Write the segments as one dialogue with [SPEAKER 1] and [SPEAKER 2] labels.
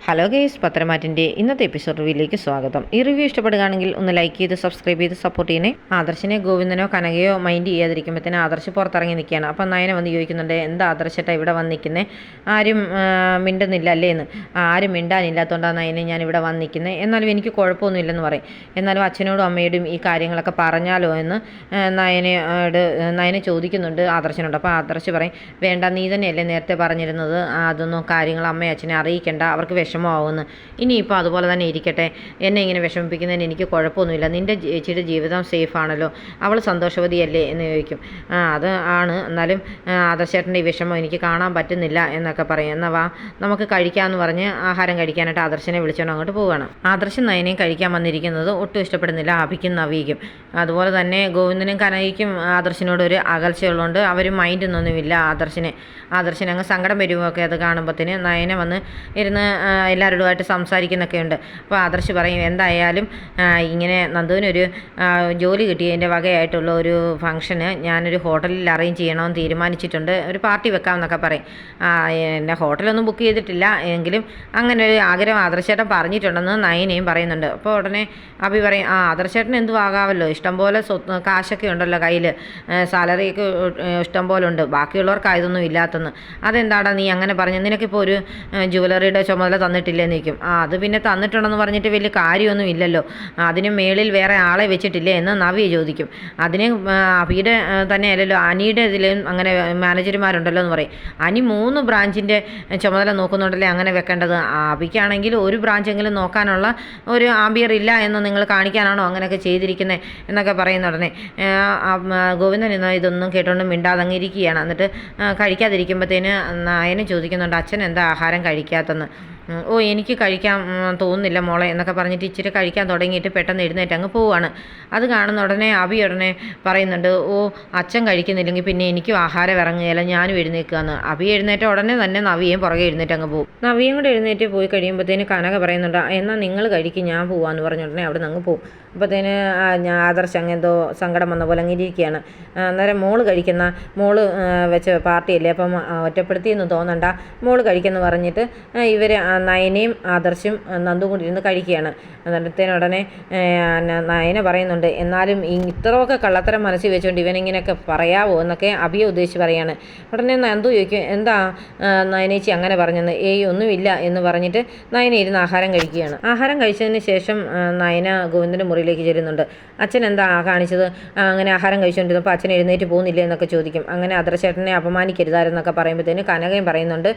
[SPEAKER 1] Hello guys, പത്രമാറ്റിൻ്റെ ഇന്നത്തെ episode റിവ്യൂയിലേക്ക് സ്വാഗതം. ഈ റിവ്യൂ ഇഷ്ടപ്പെടുകയാണെങ്കിൽ ഒന്ന് ലൈക്ക് ചെയ്ത് സബ്സ്ക്രൈബ് ചെയ്ത് സപ്പോർട്ട് ചെയ്യണേ. ആദർശിനെ ഗോവിന്ദനോ കനകയോ മൈൻഡ് ചെയ്യാതിരിക്കുമ്പോഴത്തേനും ആദർശ് പുറത്തിറങ്ങി നിൽക്കുകയാണ്. അപ്പം നയന വന്ന് ചോദിക്കുന്നുണ്ട്, എന്താ ആദർശേട്ടാ ഇവിടെ വന്ന് നിൽക്കുന്നത്, ആരും മിണ്ടുന്നില്ല അല്ലേ എന്ന്. ആരും മിണ്ടാനില്ലാത്തതുകൊണ്ടാണ് നയനെ ഞാൻ ഇവിടെ വന്ന് നിൽക്കുന്നത്, എന്നാലും എനിക്ക് കുഴപ്പമൊന്നുമില്ലെന്ന് പറയും. എന്നാലും അച്ഛനോടും അമ്മയോടും ഈ കാര്യങ്ങളൊക്കെ പറഞ്ഞാലോ എന്ന് നയന ചോദിക്കുന്നുണ്ട് ആദർശനോട്. അപ്പോൾ ആദർശ് പറയും, വേണ്ട, നീ തന്നെയല്ലേ നേരത്തെ പറഞ്ഞിരുന്നത് അതൊന്നും കാര്യങ്ങൾ അമ്മയും അച്ഛനെ അറിയിക്കേണ്ട, അവർക്ക് വിഷമമാവുമെന്ന്. ഇനിയിപ്പോൾ അതുപോലെ തന്നെ ഇരിക്കട്ടെ, എന്നെ ഇങ്ങനെ വിഷമിപ്പിക്കുന്നതിന് എനിക്ക് കുഴപ്പമൊന്നുമില്ല, നിൻ്റെ ചേച്ചിയുടെ ജീവിതം സേഫാണല്ലോ, അവൾ സന്തോഷവതിയല്ലേ എന്ന് ചോദിക്കും. അത് ആണ്, എന്നാലും ആദർശേട്ടൻ്റെ ഈ വിഷമം എനിക്ക് കാണാൻ പറ്റുന്നില്ല എന്നൊക്കെ പറയും. എന്നാൽ വാ നമുക്ക് കഴിക്കാമെന്ന് പറഞ്ഞ് ആഹാരം കഴിക്കാനായിട്ട് ആദർശനെ വിളിച്ചോണ്ട് അങ്ങോട്ട് പോവുകയാണ്. ആദർശൻ നയനെയും കഴിക്കാൻ വന്നിരിക്കുന്നത് ഒട്ടും ഇഷ്ടപ്പെടുന്നില്ല അഭിക്കും നവിക്കും. അതുപോലെ തന്നെ ഗോവിന്ദനും കനകയ്ക്കും ആദർശനോടൊരു അകൽച്ചയുള്ളതുകൊണ്ട് അവർ മൈൻഡൊന്നുമില്ല ആദർശന് അങ്ങ് സങ്കടം വരുമൊക്കെ അത് കാണുമ്പോഴത്തേന് നയനെ വന്ന് ഇരുന്ന് എല്ലാവരോടുമായിട്ട് സംസാരിക്കുന്നൊക്കെ ഉണ്ട്. അപ്പോൾ ആദർശ് പറയും, എന്തായാലും ഇങ്ങനെ നന്ദുവിനൊരു ജോലി കിട്ടിയതിൻ്റെ വകയായിട്ടുള്ള ഒരു ഫംഗ്ഷന് ഞാനൊരു ഹോട്ടലിൽ അറേഞ്ച് ചെയ്യണമെന്ന് തീരുമാനിച്ചിട്ടുണ്ട്, ഒരു പാർട്ടി വെക്കാമെന്നൊക്കെ പറയും. എന്നെ ഹോട്ടലൊന്നും ബുക്ക് ചെയ്തിട്ടില്ല, എങ്കിലും അങ്ങനെ ഒരു ആഗ്രഹം ആദർശേട്ടൻ പറഞ്ഞിട്ടുണ്ടെന്ന് നയനയും പറയുന്നുണ്ട്. അപ്പോൾ ഉടനെ അഭി പറയും, ആദർശേട്ടൻ എന്തും ആകാമല്ലോ, ഇഷ്ടംപോലെ കാശൊക്കെ ഉണ്ടല്ലോ കയ്യിൽ, സാലറിയൊക്കെ ഇഷ്ടംപോലെ ഉണ്ട്, ബാക്കിയുള്ളവർക്ക് ഇതൊന്നും ഇല്ലാത്തെന്ന്. അതെന്താടാ നീ അങ്ങനെ പറഞ്ഞു, നിനക്കിപ്പോൾ ഒരു ജുവലറിയുടെ ചുമതല തന്നിട്ടില്ലേന്ന് ചോദിക്കും. അത് പിന്നെ തന്നിട്ടുണ്ടെന്ന് പറഞ്ഞിട്ട് വലിയ കാര്യമൊന്നും ഇല്ലല്ലോ, അതിന് മേളിൽ വേറെ ആളെ വെച്ചിട്ടില്ലേ എന്ന് നവ്യ ചോദിക്കും. അതിന് അഭിയുടെ തന്നെ അല്ലല്ലോ, അനിയുടെ ഇതിലും അങ്ങനെ മാനേജർമാരുണ്ടല്ലോ എന്ന് പറയും. അനി 3 ബ്രാഞ്ചിൻ്റെ ചുമതല നോക്കുന്നുണ്ടല്ലേ അങ്ങനെ വെക്കേണ്ടത്, അഭിക്കാണെങ്കിൽ ഒരു ബ്രാഞ്ചെങ്കിലും നോക്കാനുള്ള ഒരു ആംബിയർ ഇല്ല എന്ന് നിങ്ങൾ കാണിക്കാനാണോ അങ്ങനെയൊക്കെ ചെയ്തിരിക്കുന്നത് എന്നൊക്കെ പറയുന്ന ഉടനെ ഗോവിന്ദൻ ഇന്ന് ഇതൊന്നും കേട്ടോണ്ട് മിണ്ടാതങ്ങിയിരിക്കുകയാണ്. എന്നിട്ട് കഴിക്കാതിരിക്കുമ്പോഴത്തേന് നയനെ ചോദിക്കുന്നുണ്ട്, അച്ഛൻ എന്താ ആഹാരം കഴിക്കാത്തെന്ന്. എനിക്ക് കഴിക്കാൻ തോന്നുന്നില്ല മോളെ എന്നൊക്കെ പറഞ്ഞിട്ട് ഇച്ചിരി കഴിക്കാൻ തുടങ്ങിയിട്ട് പെട്ടെന്ന് എഴുന്നേറ്റ് അങ്ങ് പോവുകയാണ്. അത് കാണുന്ന ഉടനെ അഭി ഉടനെ പറയുന്നുണ്ട്, അച്ഛൻ കഴിക്കുന്നില്ലെങ്കിൽ പിന്നെ എനിക്കും ആഹാരം ഇറങ്ങുകയില്ല, ഞാനും എഴുന്നേൽക്കുകയെന്ന്. അഭി എഴുന്നേറ്റ ഉടനെ തന്നെ നവിയും പുറകെ എഴുന്നേറ്റ് അങ്ങ് പോകും. നവിയും കൂടെ എഴുന്നേറ്റ് പോയി കഴിയുമ്പോഴത്തേന് കനക പറയുന്നുണ്ട്, എന്നാൽ നിങ്ങൾ കഴിക്കും, ഞാൻ പോവാന്ന് പറഞ്ഞ ഉടനെ അവിടെ നിന്ന് അങ്ങ് പോകും. അപ്പോഴത്തേന് ആദർശ് അങ്ങ് എന്തോ സങ്കടം വന്ന പോലെ അങ്ങനെ ഇരിക്കുകയാണ്. അന്നേരം മോള് വെച്ച പാർട്ടിയല്ലേ, അപ്പം ഒറ്റപ്പെടുത്തിയെന്ന് തോന്നണ്ട, മോള് കഴിക്കുമെന്ന് പറഞ്ഞിട്ട് ഇവർ നയനയും ആദർശും നന്ദും കൂടി ഇരുന്ന് കഴിക്കുകയാണ്. അന്നേരത്തേനുടനെ നയന പറയുന്നുണ്ട്, എന്നാലും ഇത്രയൊക്കെ കള്ളത്തരം മനസ്സിൽ വെച്ചുകൊണ്ട് ഇവനിങ്ങനെയൊക്കെ പറയാവോ എന്നൊക്കെ അഭിയെ ഉദ്ദേശിച്ച് പറയാണ്. ഉടനെ നന്ദു ചോദിക്കും, എന്താ നയനേച്ചി അങ്ങനെ പറഞ്ഞെന്ന്. ഒന്നുമില്ല എന്ന് പറഞ്ഞിട്ട് നയന ഇരുന്ന് ആഹാരം കഴിക്കുകയാണ്. ആഹാരം കഴിച്ചതിന് ശേഷം നയന ഗോവിന്ദൻ്റെ മുറിയിലേക്ക് ചെല്ലുന്നുണ്ട്. അച്ഛൻ എന്താ കാണിച്ചത്, അങ്ങനെ ആഹാരം കഴിച്ചുകൊണ്ടിരുന്നപ്പോൾ അച്ഛൻ എഴുന്നേറ്റ് പോകുന്നില്ലേ എന്നൊക്കെ ചോദിക്കും. അങ്ങനെ ആദർശേട്ടനെ അപമാനിക്കരുതാരെന്നൊക്കെ പറയുമ്പോഴത്തേന് കനകയും പറയുന്നുണ്ട്,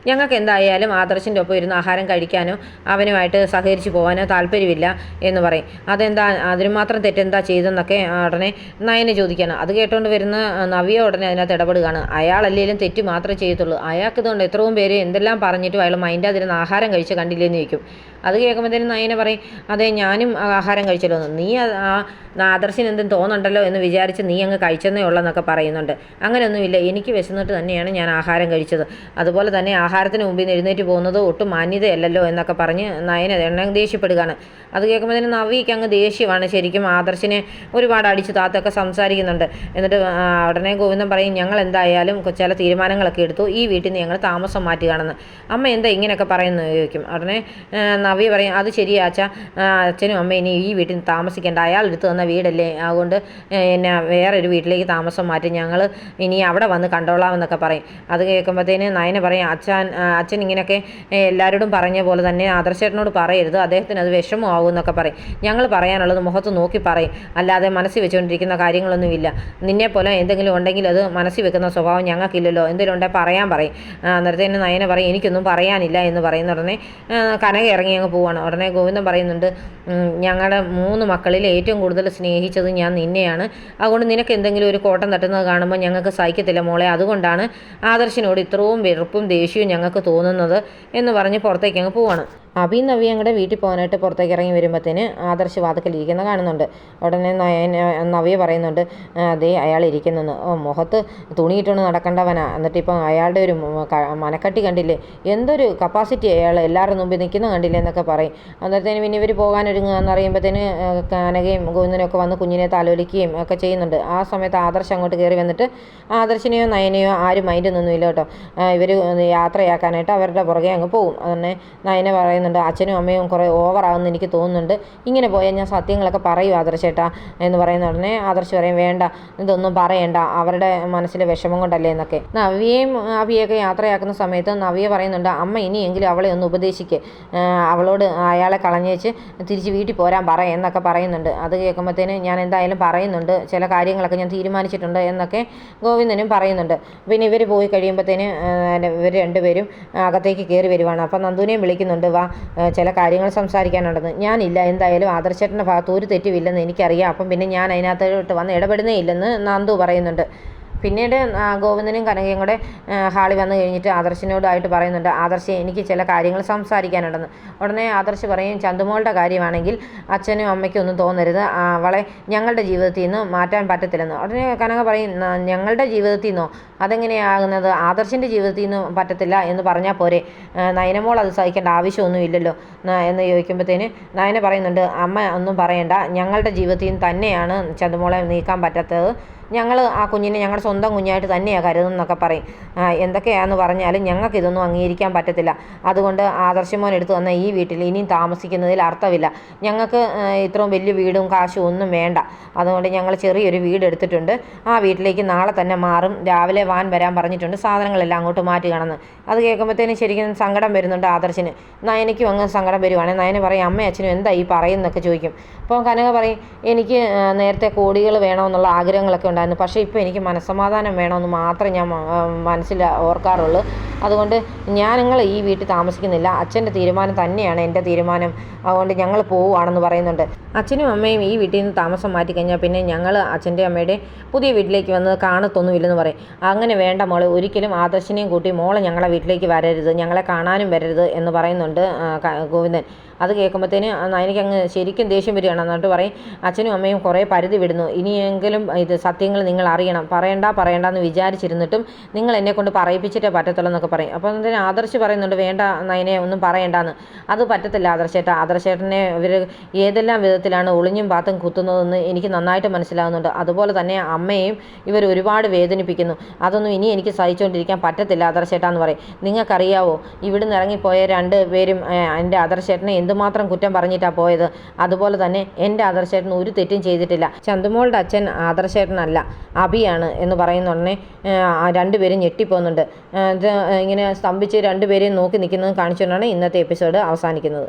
[SPEAKER 1] ഞങ്ങൾക്ക് എന്തായാലും ആദർശിൻ്റെ ഒപ്പം ഇരുന്ന് ആഹാരം കഴിക്കാനോ അവനുമായിട്ട് സഹകരിച്ച് പോകാനോ താല്പര്യമില്ല എന്ന് പറയും. അതെന്താ, അതിന് മാത്രം തെറ്റെന്താ ചെയ്തെന്നൊക്കെ ഉടനെ നയനെ ചോദിക്കുകയാണ്. അത് കേട്ടുകൊണ്ട് വരുന്ന നവ്യ ഉടനെ അതിനകത്ത് ഇടപെടുകയാണ്. അയാളല്ലേലും തെറ്റ് മാത്രമേ ചെയ്യത്തുള്ളൂ, അയാൾക്ക് ഇതുകൊണ്ട് എത്രയും പേര് എന്തെല്ലാം പറഞ്ഞിട്ടും അയാൾ മൈൻഡാതിരുന്ന് ആഹാരം കഴിച്ച് കണ്ടില്ലേന്ന് ചോദിക്കും. അത് കേൾക്കുമ്പോഴത്തേനും നയനെ പറയും, അതെ ഞാനും ആഹാരം കഴിച്ചല്ലോ എന്ന്. നീ ആദർശിന് എന്തും തോന്നുന്നുണ്ടല്ലോ എന്ന് വിചാരിച്ച് നീ അങ്ങ് കഴിച്ചെന്നേ ഉള്ളെന്നൊക്കെ പറയുന്നുണ്ട്. അങ്ങനെയൊന്നുമില്ല, എനിക്ക് വിശന്നിട്ട് തന്നെയാണ് ഞാൻ ആഹാരം കഴിച്ചത്, അതുപോലെ തന്നെ ആഹാരത്തിന് മുമ്പിൽ നിന്ന് എഴുന്നേറ്റ് പോകുന്നത് ഒട്ടും മാന്യതയല്ലല്ലോ എന്നൊക്കെ പറഞ്ഞ് നയന ദേഷ്യപ്പെടുകയാണ്. അത് കേൾക്കുമ്പോഴത്തേനും നവിക്ക് അങ്ങ് ദേഷ്യമാണ് ശരിക്കും. ആദർശിനെ ഒരുപാട് അടിച്ച് താത്തൊക്കെ സംസാരിക്കുന്നുണ്ട്. എന്നിട്ട് ഉടനെ ഗോവിന്ദൻ പറയും, ഞങ്ങൾ എന്തായാലും ചില തീരുമാനങ്ങളൊക്കെ എടുത്തു, ഈ വീട്ടിൽ നിന്ന് ഞങ്ങൾ താമസം മാറ്റുകയാണെന്ന്. അമ്മ എന്താ ഇങ്ങനെയൊക്കെ പറയുന്നു ചോദിക്കും. ഉടനെ നവ്യ പറയും, അത് ശരിയാ അച്ഛാ, അച്ഛനും അമ്മ ഇനി ഈ വീട്ടിൽ താമസിക്കേണ്ട, അയാൾ എടുത്തു തന്ന വീടല്ലേ, അതുകൊണ്ട് എന്നെ വേറൊരു വീട്ടിലേക്ക് താമസം മാറ്റി, ഞങ്ങൾ ഇനി അവിടെ വന്ന് കണ്ടോളാമെന്നൊക്കെ പറയും. അത് കേൾക്കുമ്പോഴത്തേന് നയന പറയും, അച്ഛൻ ഇങ്ങനെയൊക്കെ എല്ലാവരോടും പറഞ്ഞ പോലെ തന്നെ ആദർശേട്ടനോട് പറയരുത്, അദ്ദേഹത്തിന് അത് വിഷമമാവും എന്നൊക്കെ പറയും. ഞങ്ങൾ പറയാനുള്ളത് മുഖത്ത് നോക്കി പറയും, അല്ലാതെ മനസ്സിൽ വെച്ചുകൊണ്ടിരിക്കുന്ന കാര്യങ്ങളൊന്നുമില്ല. നിന്നെപ്പോലെ എന്തെങ്കിലും ഉണ്ടെങ്കിൽ അത് മനസ്സിൽ വെക്കുന്ന സ്വഭാവം ഞങ്ങൾക്കില്ലല്ലോ, എന്തെങ്കിലും ഉണ്ടെങ്കിൽ പറയാൻ പറയും. അന്നേരത്തേന് നയന പറയും, എനിക്കൊന്നും പറയാനില്ല എന്ന് പറയുന്ന ഉടനെ കനക ഇറങ്ങി അങ്ങ് പോവാണ്. ഉടനെ ഗോവിന്ദൻ പറയുന്നുണ്ട്, ഞങ്ങളുടെ 3 മക്കളിൽ ഏറ്റവും കൂടുതൽ സ്നേഹിച്ചത് ഞാൻ നിന്നെയാണ്, അതുകൊണ്ട് നിനക്ക് എന്തെങ്കിലും ഒരു കോട്ടം തട്ടുന്നത് കാണുമ്പോൾ ഞങ്ങൾക്ക് സഹിക്കത്തില്ല മോളെ, അതുകൊണ്ടാണ് ആദർശിനോട് ഇത്രയും വെറുപ്പും ദേഷ്യവും ഞങ്ങൾക്ക് തോന്നുന്നത് എന്ന് പറഞ്ഞ് പുറത്തേക്ക് അങ്ങ് പോവാണ്. അഭി നവ്യ അങ്ങടെ വീട്ടിൽ പോകാനായിട്ട് പുറത്തേക്ക് ഇറങ്ങി വരുമ്പോഴത്തേന് ആദർശ് വാതിക്കലിരിക്കുന്ന കാണുന്നുണ്ട്. ഉടനെ നവ്യ പറയുന്നുണ്ട്, അതേ അയാൾ ഇരിക്കുന്നെന്ന്. മുഖത്ത് തുണിയിട്ടൊന്ന് നടക്കേണ്ടവനാ, എന്നിട്ടിപ്പം അയാളുടെ ഒരു മനക്കട്ടി കണ്ടില്ലേ, എന്തൊരു കപ്പാസിറ്റി അയാൾ എല്ലാവരുടെ മുമ്പിൽ നിൽക്കുന്ന കണ്ടില്ലേ എന്നൊക്കെ പറയും. അന്നേരത്തേന് പിന്നെ ഇവർ പോകാനൊരുങ്ങുക എന്നറിയുമ്പോഴത്തേന് കനകയും ഗോവിന്ദനും ഒക്കെ വന്ന് കുഞ്ഞിനെ താലോലിക്കുകയും ഒക്കെ ചെയ്യുന്നുണ്ട്. ആ സമയത്ത് ആദർശ് അങ്ങോട്ട് കയറി വന്നിട്ട് ആദർശിനെയോ നയനെയോ ആരും മൈൻഡൊന്നുമില്ല കേട്ടോ. ഇവർ യാത്രയാക്കാനായിട്ട് അവരുടെ പുറകെ അങ്ങ് പോകും. അതന്നെ നയന പറയുന്നത് പറയുന്നുണ്ട് അച്ഛനും അമ്മയും കുറേ ഓവറാകുമെന്ന് എനിക്ക് തോന്നുന്നുണ്ട്, ഇങ്ങനെ പോയാൽ ഞാൻ സത്യങ്ങളൊക്കെ പറയും ആദർശേട്ടാ എന്ന് പറയുന്ന ഉടനെ ആദർശ് പറയും വേണ്ട, ഇതൊന്നും പറയണ്ട, അവരുടെ മനസ്സിലെ വിഷമം കൊണ്ടല്ലേ എന്നൊക്കെ. നവ്യയും അവിയൊക്കെ യാത്രയാക്കുന്ന സമയത്ത് നവ്യ പറയുന്നുണ്ട് അമ്മ ഇനിയെങ്കിലും അവളെ ഒന്ന് ഉപദേശിക്ക്, അവളോട് അയാളെ കളഞ്ഞേച്ച് തിരിച്ച് വീട്ടിൽ പോരാൻ പറ എന്നൊക്കെ പറയുന്നുണ്ട്. അത് കേൾക്കുമ്പോഴത്തേന് ഞാൻ എന്തായാലും പറയുന്നുണ്ട്, ചില കാര്യങ്ങളൊക്കെ ഞാൻ തീരുമാനിച്ചിട്ടുണ്ട് എന്നൊക്കെ ഗോവിന്ദനും പറയുന്നുണ്ട്. പിന്നെ ഇവർ പോയി കഴിയുമ്പോഴത്തേന് ഇവർ രണ്ടുപേരും അകത്തേക്ക് കയറി വരുവാണ്. അപ്പം നന്ദുവിനെയും വിളിക്കുന്നുണ്ട്, വാ ചില കാര്യങ്ങൾ സംസാരിക്കാനുണ്ടെന്ന്. ഞാനില്ല, എന്തായാലും ആദർശേട്ടൻ്റെ ഭാഗത്ത് ഒരു തെറ്റുമില്ലെന്ന് എനിക്കറിയാം, അപ്പം പിന്നെ ഞാൻ അതിനകത്തോട്ട് വന്ന് ഇടപെടുന്നേ ഇല്ലെന്ന് നന്ദു പറയുന്നുണ്ട്. പിന്നീട് ഗോവിന്ദനും കനകയും കൂടെ ഹാളിൽ വന്നു കഴിഞ്ഞിട്ട് ആദർശിനോടായിട്ട് പറയുന്നുണ്ട് ആദർശ് എനിക്ക് ചില കാര്യങ്ങൾ സംസാരിക്കാനുണ്ടെന്ന്. ഉടനെ ആദർശ് പറയും ചന്തുമോളുടെ കാര്യമാണെങ്കിൽ അച്ഛനും അമ്മയ്ക്കും ഒന്നും തോന്നരുത്, അവളെ ഞങ്ങളുടെ ജീവിതത്തിൽ നിന്ന് മാറ്റാൻ പറ്റത്തില്ലെന്ന്. ഉടനെ കനക പറയും ഞങ്ങളുടെ ജീവിതത്തിൽ നിന്നോ, അതെങ്ങനെയാകുന്നത്, ആദർശിൻ്റെ ജീവിതത്തിൽ നിന്ന് പറ്റത്തില്ല എന്ന് പറഞ്ഞാൽ പോരെ, നയനമോൾ അത് സഹിക്കേണ്ട ആവശ്യമൊന്നുമില്ലല്ലോ എന്ന് ചോദിക്കുമ്പോഴത്തേന് നയന പറയുന്നുണ്ട് അമ്മ ഒന്നും പറയണ്ട, ഞങ്ങളുടെ ജീവിതത്തിൽ നിന്ന് തന്നെയാണ് ചന്തുമോളെ നീക്കാൻ പറ്റാത്തത്, ഞങ്ങൾ ആ കുഞ്ഞിനെ ഞങ്ങളുടെ സ്വന്തം കുഞ്ഞായിട്ട് തന്നെയാണ് കരുതുന്നൊക്കെ പറയും. എന്തൊക്കെയാണെന്ന് പറഞ്ഞാലും ഞങ്ങൾക്കിതൊന്നും അംഗീകരിക്കാൻ പറ്റത്തില്ല, അതുകൊണ്ട് ആദർശമോൻ എടുത്തു വന്ന ഈ വീട്ടിൽ ഇനിയും താമസിക്കുന്നതിൽ അർത്ഥമില്ല, ഞങ്ങൾക്ക് ഇത്രയും വലിയ വീടും കാശും ഒന്നും വേണ്ട, അതുകൊണ്ട് ഞങ്ങൾ ചെറിയൊരു വീട് എടുത്തിട്ടുണ്ട്, ആ വീട്ടിലേക്ക് നാളെ തന്നെ മാറും, രാവിലെ വാൻ വരാൻ പറഞ്ഞിട്ടുണ്ട്, സാധനങ്ങളെല്ലാം അങ്ങോട്ട് മാറ്റി കാണുന്നു. അത് കേൾക്കുമ്പോഴത്തേനും ശരിക്കും സങ്കടം വരുന്നുണ്ട് ആദർശിന്. നയനയ്ക്കും അങ്ങ് സങ്കടം വരുവാണെങ്കിൽ നയന പറയും അമ്മയും അച്ഛനും എന്താ ഈ പറയുന്നൊക്കെ ചോദിക്കും. അപ്പോൾ കനക പറയും എനിക്ക് നേരത്തെ കോടികൾ വേണമെന്നുള്ള ആഗ്രഹങ്ങളൊക്കെ ഉണ്ടായിരുന്നു, പക്ഷേ ഇപ്പോൾ എനിക്ക് മനസ്സമാധാനം വേണമെന്ന് മാത്രമേ ഞാൻ മനസ്സിൽ ഓർക്കാറുള്ളൂ, അതുകൊണ്ട് നിങ്ങൾ ഈ വീട്ടിൽ താമസിക്കുന്നില്ല, അച്ഛൻ്റെ തീരുമാനം തന്നെയാണ് എൻ്റെ തീരുമാനം, അതുകൊണ്ട് ഞങ്ങൾ പോവുകയാണെന്ന് പറയുന്നുണ്ട്. അച്ഛനും അമ്മയും ഈ വീട്ടിൽ നിന്ന് താമസം മാറ്റിക്കഴിഞ്ഞാൽ പിന്നെ ഞങ്ങൾ അച്ഛൻ്റെ അമ്മയുടെ പുതിയ വീട്ടിലേക്ക് വന്ന് കാണത്തൊന്നുമില്ലെന്ന് പറയും. അങ്ങനെ വേണ്ട മോളെ, ഒരിക്കലും ആദർശിനെയും കൂട്ടി മോളെ ഞങ്ങളെ വീട്ടിലേക്ക് വരരുത്, ഞങ്ങളെ കാണാനും വരരുത് എന്ന് പറയുന്നുണ്ട് ഗോവിന്ദൻ. അത് കേൾക്കുമ്പോഴത്തേന് എനിക്ക് അങ്ങ് ശരിക്കും ദേഷ്യം വരികയാണ്. എന്നിട്ട് പറയും അച്ഛനും അമ്മയും കുറേ പരിധി വിടുന്നു, ഇനിയെങ്കിലും ഇത് സത്യങ്ങൾ നിങ്ങൾ അറിയണം, പറയണ്ടെന്ന് വിചാരിച്ചിരുന്നിട്ടും നിങ്ങൾ എന്നെക്കൊണ്ട് പറയിപ്പിച്ചിട്ടേ പറ്റത്തുള്ളൂ എന്നൊക്കെ പറയും. അപ്പോൾ എന്തിനാ ആദർശ് പറയുന്നുണ്ട് വേണ്ട നയനെ ഒന്നും പറയണ്ടെന്ന്. അത് പറ്റത്തില്ല ആദർശേട്ടനെ ഇവർ ഏതെല്ലാം വിധത്തിലാണ് ഒളിഞ്ഞും പാത്തും കുത്തുന്നതെന്ന് എനിക്ക് നന്നായിട്ട് മനസ്സിലാകുന്നുണ്ട്, അതുപോലെ തന്നെ അമ്മയും ഇവർ ഒരുപാട് വേദനിപ്പിക്കുന്നു, അതൊന്നും ഇനി എനിക്ക് സഹിച്ചുകൊണ്ടിരിക്കാൻ പറ്റത്തില്ല ആദർശേട്ടാന്ന് പറയും. നിങ്ങൾക്കറിയാവോ ഇവിടുന്ന് ഇറങ്ങിപ്പോയ രണ്ടുപേരും എൻ്റെ ആദർശേട്ടനെ എന്തുമാത്രം കുറ്റം പറഞ്ഞിട്ടാണ് പോയത്, അതുപോലെ തന്നെ എൻ്റെ ആദർശേട്ടൻ ഒരു തെറ്റും ചെയ്തിട്ടില്ല, ചന്തുമോളുടെ അച്ഛൻ ആദർശേട്ടനല്ല അഭിയാണ് എന്ന് പറയുന്നുടനെ രണ്ടുപേരും ഞെട്ടിപ്പോകുന്നുണ്ട്. ഇങ്ങനെ സ്തംഭിച്ച് രണ്ടുപേരെയും നോക്കി നിൽക്കുന്നത് കാണിച്ചുകൊണ്ടാണ് ഇന്നത്തെ എപ്പിസോഡ് അവസാനിക്കുന്നത്.